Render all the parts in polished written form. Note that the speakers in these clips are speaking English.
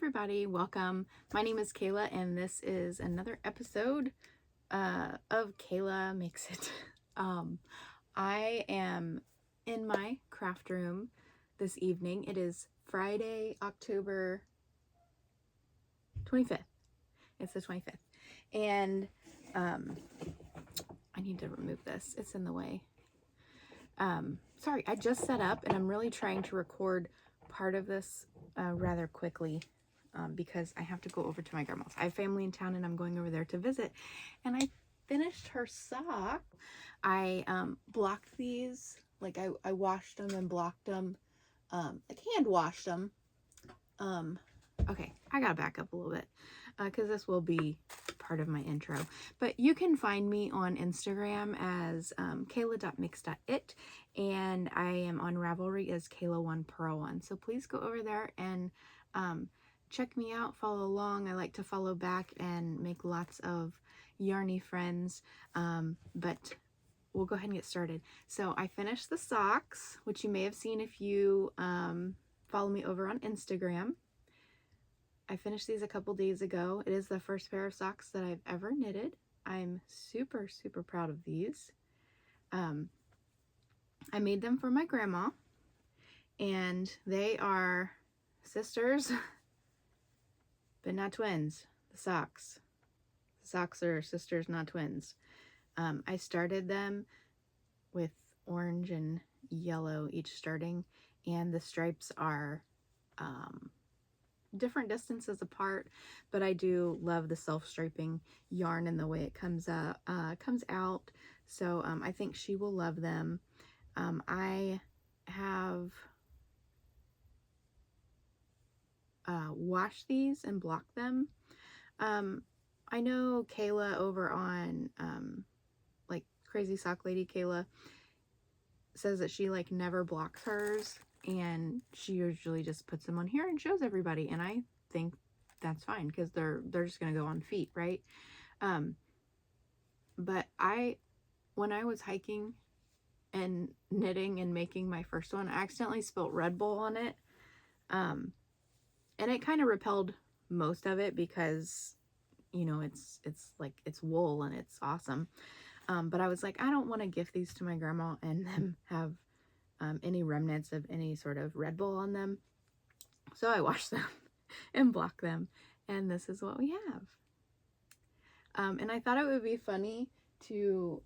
everybody, welcome. My name is Kayla and this is another episode of Kayla Makes It. I am in my craft room this evening. It is Friday, October 25th. It's the 25th. And I need to remove this. It's in the way. Sorry, I just set up and I'm really trying to record part of this rather quickly because I have to go over to my grandma's. I have family in town and I'm going over there to visit. And I finished her sock. I blocked these, like I washed them and blocked them, like hand washed them. Okay, I gotta back up a little bit because this will be part of my intro. But you can find me on Instagram as kayla.mix.it, and I am on Ravelry as Kayla1Pearl1. So please go over there and check me out, follow along. I like to follow back and make lots of yarny friends. But we'll go ahead and get started. So I finished the socks, which you may have seen if you follow me over on Instagram. I finished these a couple days ago. It is the first pair of socks that I've ever knitted. I'm super, super proud of these. I made them for my grandma, and they are sisters, but not twins. The socks are sisters, not twins. I started them with orange and yellow each starting, and the stripes are different distances apart, but I do love the self-striping yarn and the way it comes out. So I think she will love them. I have washed these and blocked them. I know Kayla over on like Crazy Sock Lady Kayla says that she like never blocks hers, and she usually just puts them on here and shows everybody, and I think that's fine because they're just gonna go on feet, right? But when I was hiking and knitting and making my first one, I accidentally spilt Red Bull on it, and it kind of repelled most of it because, you know, it's like it's wool and it's awesome. But I was like, I don't want to gift these to my grandma and them have any remnants of any sort of Red Bull on them. So I washed them and blocked them, and this is what we have. And I thought it would be funny to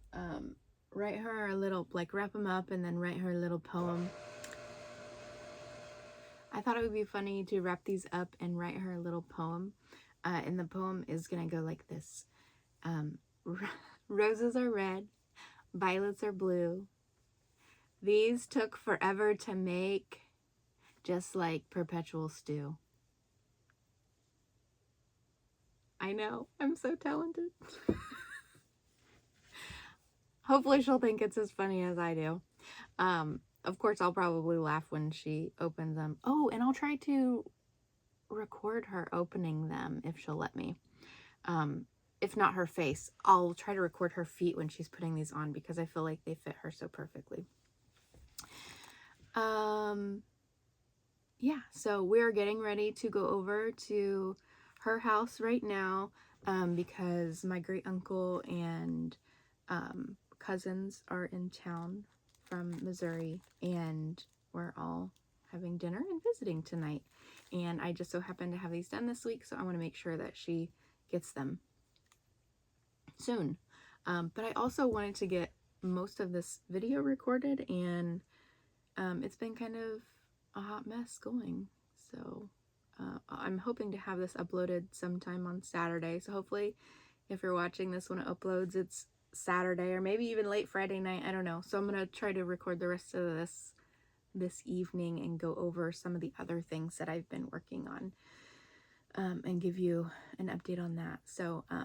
write her a little, like wrap them up and then write her a little poem. I thought it would be funny to wrap these up and write her a little poem. And the poem is gonna go like this. Roses are red, violets are blue. These took forever to make, just like perpetual stew. I know, I'm so talented. Hopefully she'll think it's as funny as I do. Of course, I'll probably laugh when she opens them. Oh, and I'll try to record her opening them if she'll let me. If not her face, I'll try to record her feet when she's putting these on because I feel like they fit her so perfectly. Yeah, so we're getting ready to go over to her house right now because my great uncle and cousins are in town from Missouri, and we're all having dinner and visiting tonight. And I just so happen to have these done this week, so I want to make sure that she gets them soon. But I also wanted to get most of this video recorded, and it's been kind of a hot mess going. So I'm hoping to have this uploaded sometime on Saturday. So hopefully if you're watching this when it uploads, it's Saturday or maybe even late Friday night. I don't know. So I'm going to try to record the rest of this evening and go over some of the other things that I've been working on and give you an update on that. So I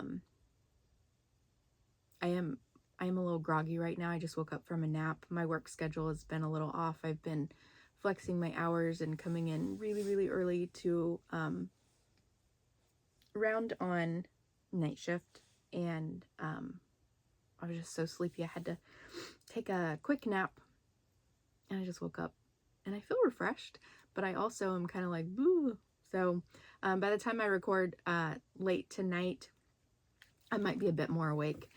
am a little groggy right now. I just woke up from a nap. My work schedule has been a little off. I've been flexing my hours and coming in really, really early to round on night shift, and I was just so sleepy. I had to take a quick nap, and I just woke up and I feel refreshed, but I also am kind of like, boo, So by the time I record late tonight, I might be a bit more awake.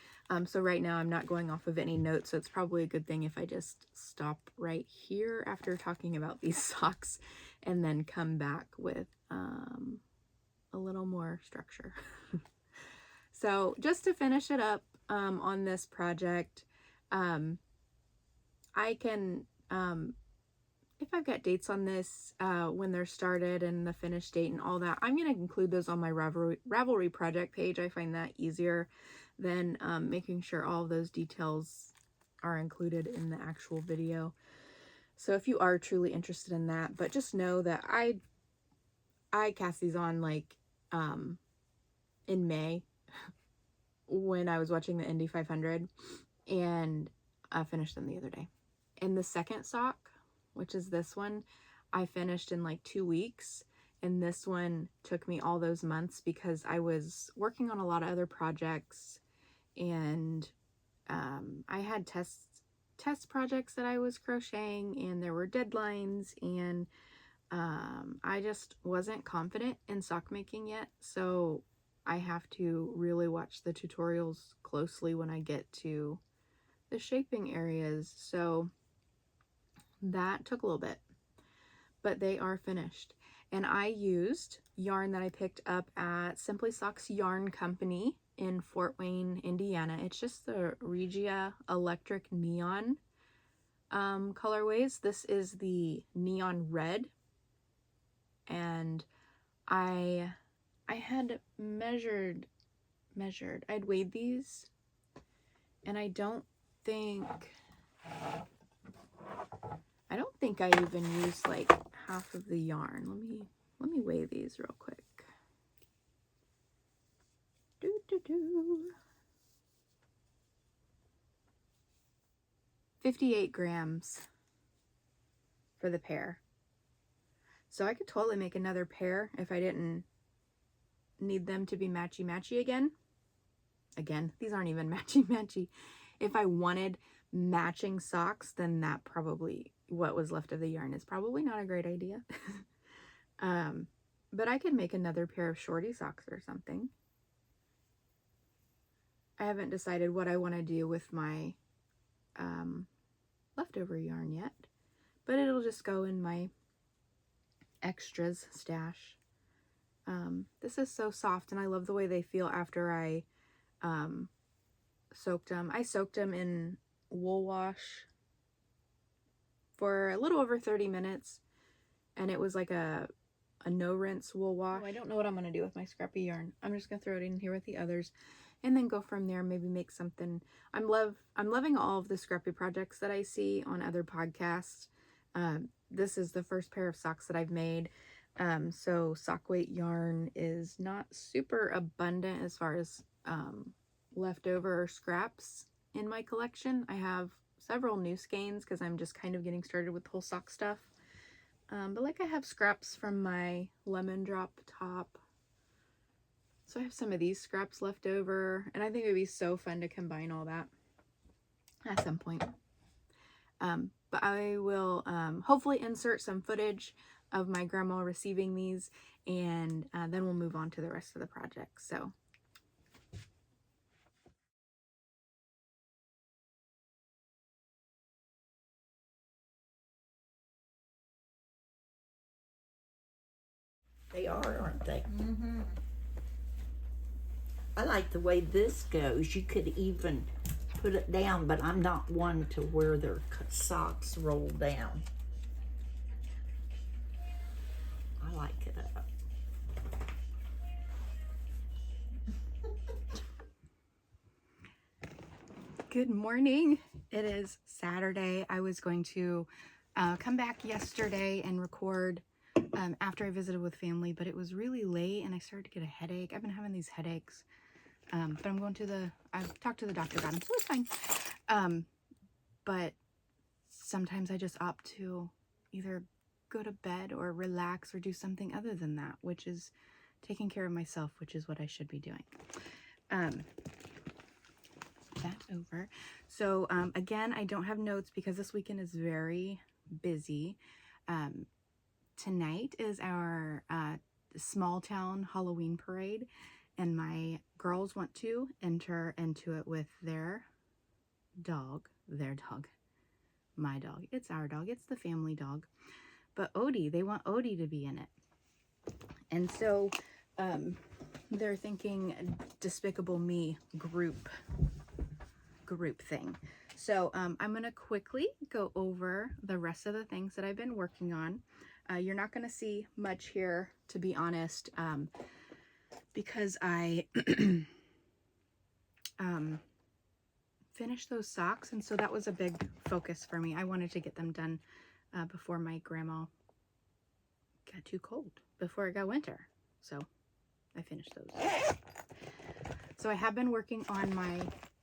So right now I'm not going off of any notes, so it's probably a good thing if I just stop right here after talking about these socks and then come back with a little more structure. So just to finish it up on this project, I can, if I've got dates on this, when they're started and the finish date and all that, I'm going to include those on my Ravelry project page. I find that easier than making sure all of those details are included in the actual video. So if you are truly interested in that, but just know that I cast these on like in May when I was watching the Indy 500, and I finished them the other day. And the second sock, which is this one, I finished in like 2 weeks, and this one took me all those months because I was working on a lot of other projects, and I had test projects that I was crocheting, and there were deadlines, and I just wasn't confident in sock making yet, so I have to really watch the tutorials closely when I get to the shaping areas. So that took a little bit, but they are finished. And I used yarn that I picked up at Simply Socks Yarn Company in Fort Wayne, Indiana. It's just the Regia Electric Neon colorways. This is the neon red, and I had measured, I'd weighed these, and I don't think I even used like half of the yarn. Let me weigh these real quick. 58 grams for the pair. So I could totally make another pair if I didn't need them to be matchy-matchy again. Again, these aren't even matchy-matchy. If I wanted matching socks, then that probably, what was left of the yarn is probably not a great idea. But I could make another pair of shorty socks or something. I haven't decided what I want to do with my leftover yarn yet, but it'll just go in my extras stash. This is so soft, and I love the way they feel after I soaked them. I soaked them in wool wash for a little over 30 minutes, and it was like a no rinse wool wash. I don't know what I'm going to do with my scrappy yarn. I'm just going to throw it in here with the others and then go from there, maybe make something. I'm loving all of the scrappy projects that I see on other podcasts. This is the first pair of socks that I've made. So sock weight yarn is not super abundant as far as leftover scraps in my collection. I have several new skeins because I'm just kind of getting started with the whole sock stuff. But like I have scraps from my lemon drop top. So I have some of these scraps left over, and I think it would be so fun to combine all that at some point. But I will hopefully insert some footage of my grandma receiving these, and then we'll move on to the rest of the project. So they are, aren't they? Mm-hmm. I like the way this goes. You could even put it down, but I'm not one to wear their socks roll down. I like it up. good morning. It is Saturday. I was going to come back yesterday and record after I visited with family, but it was really late and I started to get a headache. I've been having these headaches, but I've talked to the doctor about them, so it's fine. But sometimes I just opt to either go to bed or relax or do something other than that, which is taking care of myself, which is what I should be doing. That over. So again, I don't have notes because this weekend is very busy. Tonight is our small town Halloween parade, and my girls want to enter into it with their dog, my dog. It's our dog. It's the family dog. But Odie, they want Odie to be in it. And so they're thinking Despicable Me group thing. So I'm going to quickly go over the rest of the things that I've been working on. You're not going to see much here, to be honest, because I finished those socks, and so that was a big focus for me. I wanted to get them done before my grandma got too cold, before it got winter. So I finished those. So I have been working on my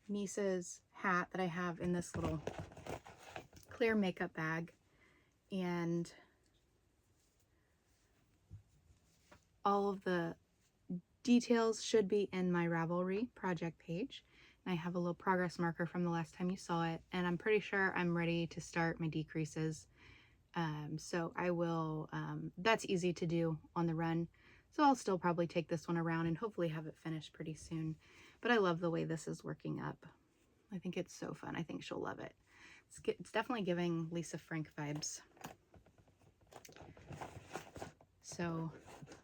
niece's hat that I have in this little clear makeup bag, and all of the details should be in my Ravelry project page. I have a little progress marker from the last time you saw it, and I'm pretty sure I'm ready to start my decreases. So I will, that's easy to do on the run. So I'll still probably take this one around and hopefully have it finished pretty soon. But I love the way this is working up. I think it's so fun. I think she'll love it. It's definitely giving Lisa Frank vibes. So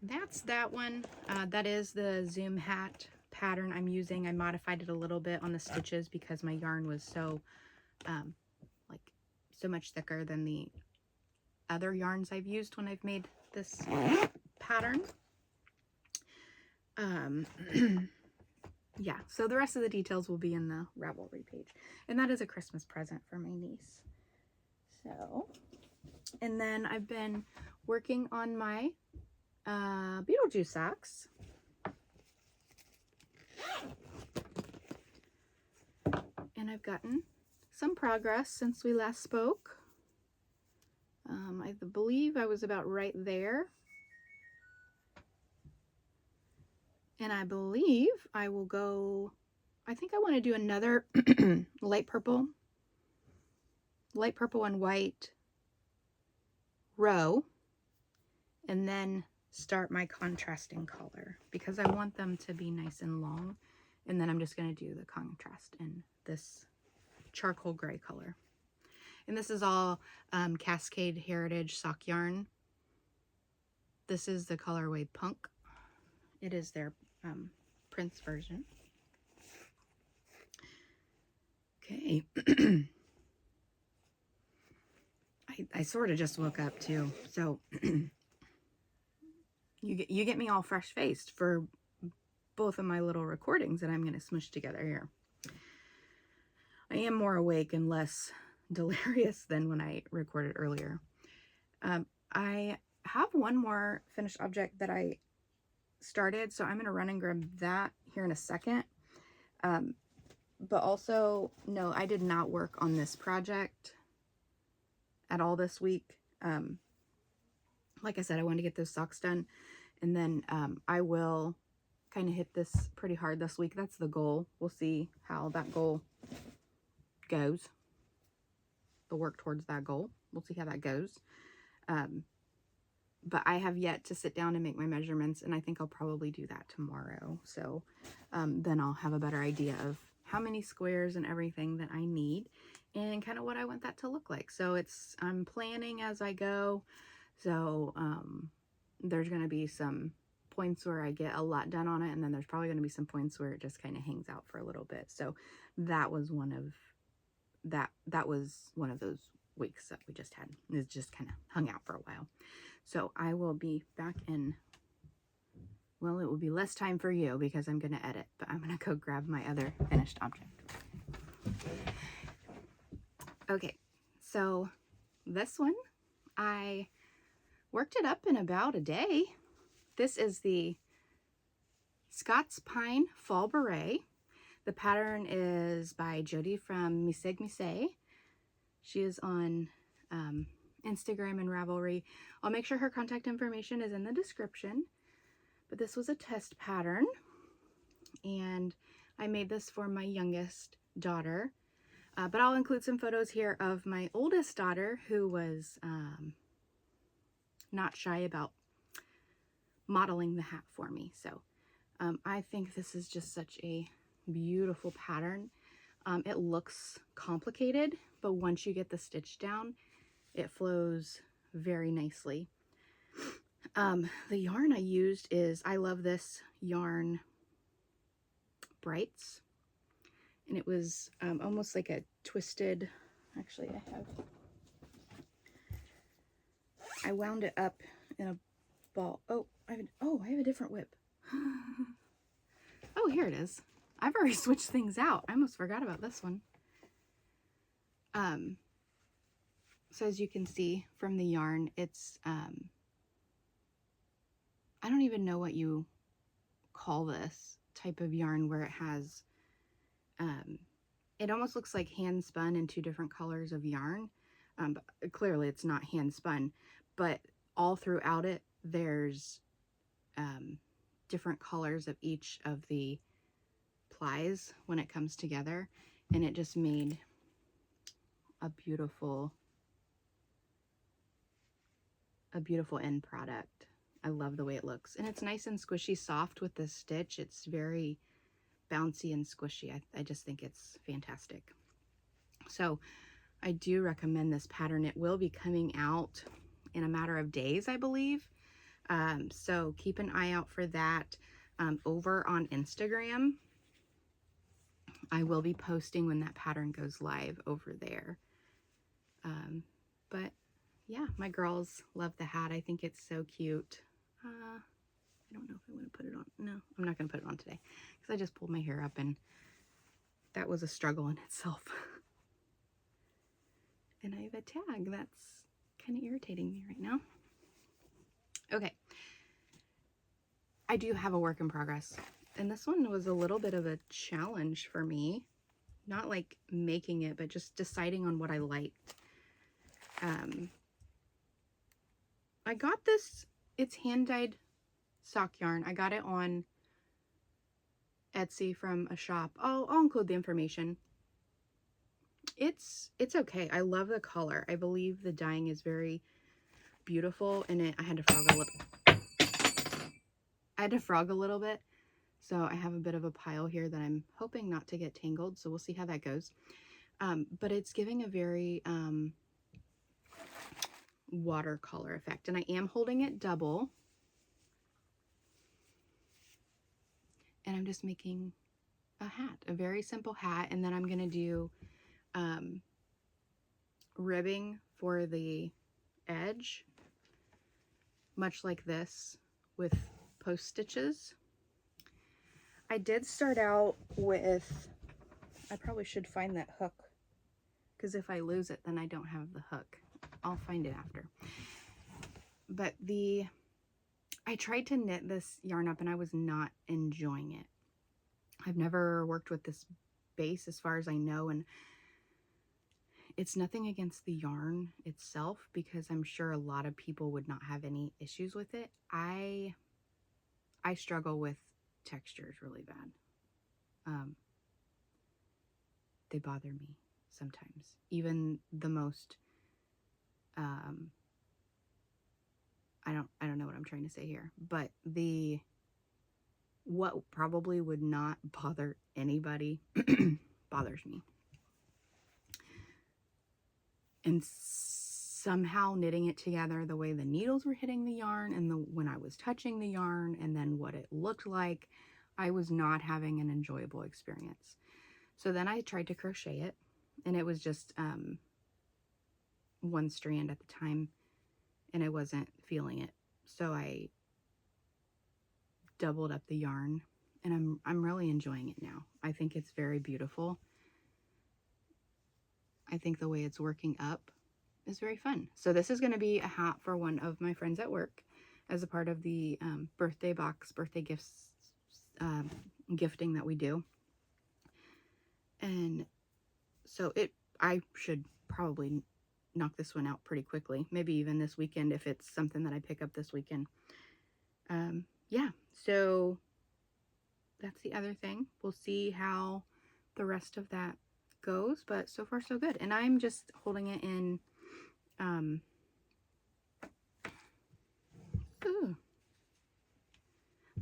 that's that one. That is the Zoom hat pattern I'm using. I modified it a little bit on the stitches because my yarn was so so much thicker than the other yarns I've used when I've made this pattern. Yeah, so the rest of the details will be in the Ravelry page, and that is a Christmas present for my niece. So, and then I've been working on my Beetlejuice socks. And I've gotten some progress since we last spoke. I believe I was about right there. And I believe I will go, I think I want to do another light purple and white row, and then start my contrasting color, because I want them to be nice and long. And then I'm just going to do the contrast in this charcoal gray color. And this is all Cascade Heritage sock yarn. This is the colorway Punk. It is their Prince version. Okay. I sort of just woke up too, so you get me all fresh faced for both of my little recordings that I'm going to smush together here. I am more awake and less delirious than when I recorded earlier. I have one more finished object that I started, so I'm going to run and grab that here in a second. But also, no, I did not work on this project at all this week. Like I said, I wanted to get those socks done, and then I will kind of hit this pretty hard this week. That's the goal. We'll see how that goal goes. The work towards that goal. We'll see how that goes. But I have yet to sit down and make my measurements, and I think I'll probably do that tomorrow. So then I'll have a better idea of how many squares and everything that I need, and kind of what I want that to look like. So I'm planning as I go. So there's going to be some points where I get a lot done on it, and then there's probably going to be some points where it just kind of hangs out for a little bit. So that was one of those weeks that we just had. It just kind of hung out for a while. So I will be back in, well, it will be less time for you because I'm going to edit, but I'm going to go grab my other finished object. Okay, so this one, I worked it up in about a day. This is the Scots Pine Fall Beret. The pattern is by Jody from Miseg Misei. She is on Instagram and Ravelry. I'll make sure her contact information is in the description. But this was a test pattern, and I made this for my youngest daughter. But I'll include some photos here of my oldest daughter, who was not shy about modeling the hat for me. So I think this is just such a beautiful pattern. It looks complicated, but once you get the stitch down, it flows very nicely. The yarn I used is, I love this yarn, Brights, and it was almost like a twisted, actually I wound it up in a ball. Oh, I have a different whip. Oh, here it is. I've already switched things out. I almost forgot about this one. So as you can see from the yarn, it's, I don't even know what you call this type of yarn, where it has, it almost looks like hand spun in two different colors of yarn. But clearly it's not hand spun, but all throughout it, there's different colors of each of the plies when it comes together, and it just made a beautiful end product. I love the way it looks, and it's nice and squishy soft with the stitch. It's very bouncy and squishy. I just think it's fantastic. So I do recommend this pattern. It will be coming out in a matter of days, I believe. So keep an eye out for that. Over on Instagram, I will be posting when that pattern goes live over there. But yeah, my girls love the hat. I think it's so cute. I don't know if I want to put it on. No, I'm not going to put it on today because I just pulled my hair up, and that was a struggle in itself. And I have a tag that's kind of irritating me right now. Okay. I do have a work in progress, and this one was a little bit of a challenge for me. Not like making it, but just deciding on what I liked. I got this, it's hand-dyed sock yarn. I got it on Etsy from a shop. I'll include the information. It's okay. I love the color. I believe the dyeing is very beautiful, and I had to frog a little bit. So I have a bit of a pile here that I'm hoping not to get tangled. So we'll see how that goes. But it's giving a very watercolor effect, and I am holding it double, and I'm just making a hat, a very simple hat. And then I'm going to do ribbing for the edge, much like this, with post stitches. I did start out with, I probably should find that hook, because if I lose it, then I don't have the hook. I'll find it after. But I tried to knit this yarn up, and I was not enjoying it. I've never worked with this base as far as I know, and it's nothing against the yarn itself, because I'm sure a lot of people would not have any issues with it. I struggle with textures really bad. They bother me sometimes. Even the most, I don't know what I'm trying to say here, but what probably would not bother anybody bothers me. And somehow knitting it together, the way the needles were hitting the yarn, and when I was touching the yarn, and then what it looked like, I was not having an enjoyable experience. So then I tried to crochet it, and it was just one strand at the time, and I wasn't feeling it. So I doubled up the yarn, and I'm really enjoying it now. I think it's very beautiful. I think the way it's working up is very fun. So this is going to be a hat for one of my friends at work as a part of the birthday gifts gifting that we do. And so I should probably knock this one out pretty quickly, maybe even this weekend if it's something that I pick up this weekend. Yeah, so that's the other thing. We'll see how the rest of that goes, but so far so good. And I'm just holding it in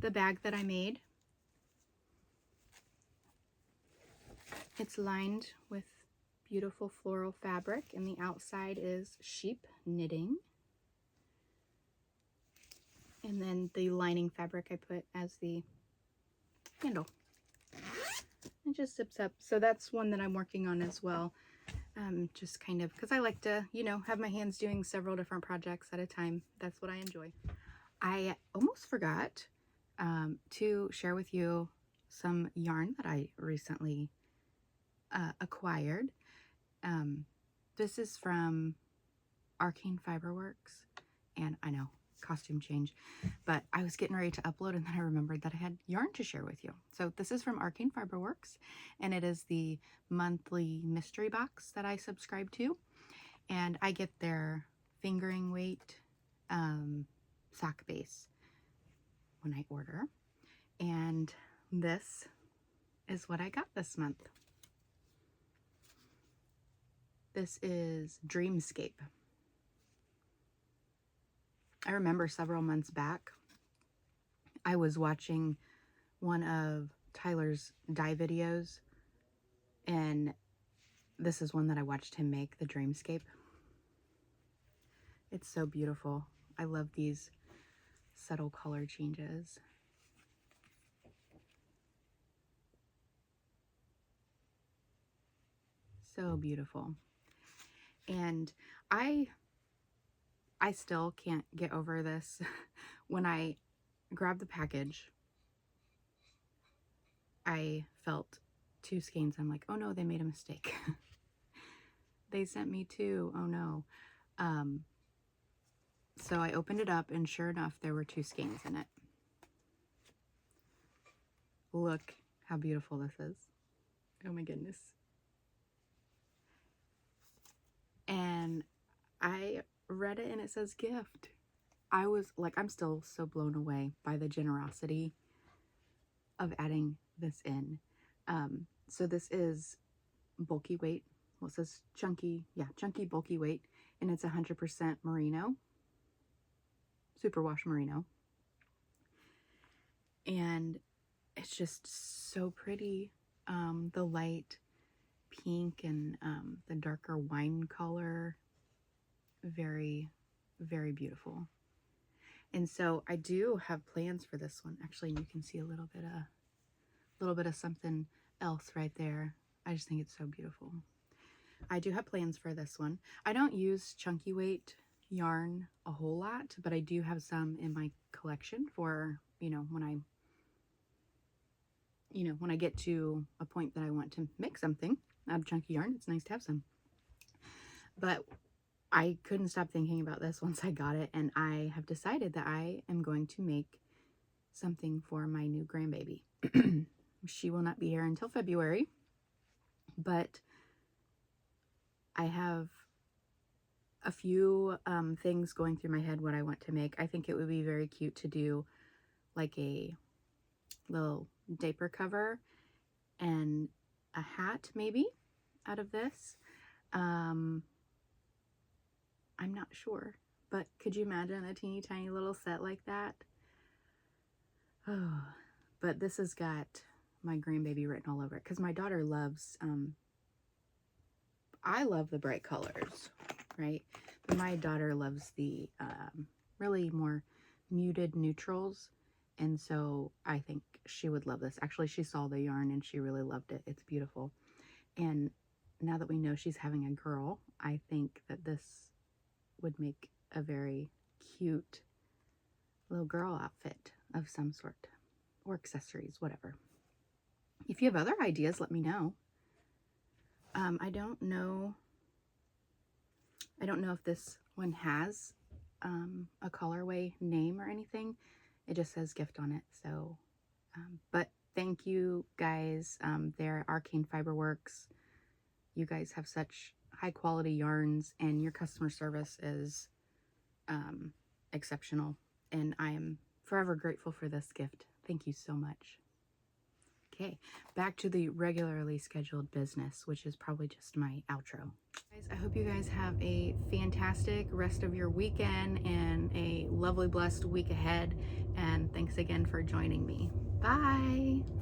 the bag that I made. It's lined with beautiful floral fabric, and the outside is sheep knitting. And then the lining fabric I put as the handle. It just zips up. So that's one that I'm working on as well. Just kind of, because I like to, you know, have my hands doing several different projects at a time. That's what I enjoy. I almost forgot to share with you some yarn that I recently acquired. This is from Arcane FibreWorks, and I know, costume change, but I was getting ready to upload and then I remembered that I had yarn to share with you. So this is from Arcane FibreWorks, and it is the monthly mystery box that I subscribe to, and I get their fingering weight sock base when I order, and this is what I got this month. This is Dreamscape. I remember several months back, I was watching one of Tyler's dye videos, and this is one that I watched him make, the Dreamscape. It's so beautiful. I love these subtle color changes. So beautiful. And I still can't get over this. When I grabbed the package, I felt 2 skeins. I'm like, oh no, they made a mistake. They sent me 2. Oh no. So I opened it up, and sure enough, there were 2 skeins in it. Look how beautiful this is. Oh my goodness. And I read it and it says gift. I was like, I'm still so blown away by the generosity of adding this in. So this is bulky weight. Well, it says chunky, chunky bulky weight, and it's 100% merino, superwash merino. And it's just so pretty. The light pink and the darker wine color, very, very beautiful. And so I do have plans for this one. Actually, you can see a little bit of something else right there. I just think it's so beautiful. I do have plans for this one. I don't use chunky weight yarn a whole lot, but I do have some in my collection for, when I get to a point that I want to make something out of chunky yarn, it's nice to have some. But I couldn't stop thinking about this once I got it, and I have decided that I am going to make something for my new grandbaby. She will not be here until February, but I have a few things going through my head what I want to make. I think it would be very cute to do like a little diaper cover and a hat maybe out of this. I'm not sure, but could you imagine a teeny tiny little set like that? Oh, but this has got my grandbaby written all over it because my daughter loves, I love the bright colors, right? But my daughter loves the really more muted neutrals, and so I think she would love this. Actually, she saw the yarn and she really loved it. It's beautiful. And now that we know she's having a girl, I think that this would make a very cute little girl outfit of some sort, or accessories, whatever. If you have other ideas, let me know. I don't know if this one has a colorway name or anything. It just says gift on it. So, but thank you guys. They're Arcane FibreWorks. You guys have such high quality yarns, and your customer service is exceptional. And I am forever grateful for this gift. Thank you so much. Okay, back to the regularly scheduled business, which is probably just my outro. Guys, I hope you guys have a fantastic rest of your weekend and a lovely, blessed week ahead. And thanks again for joining me. Bye.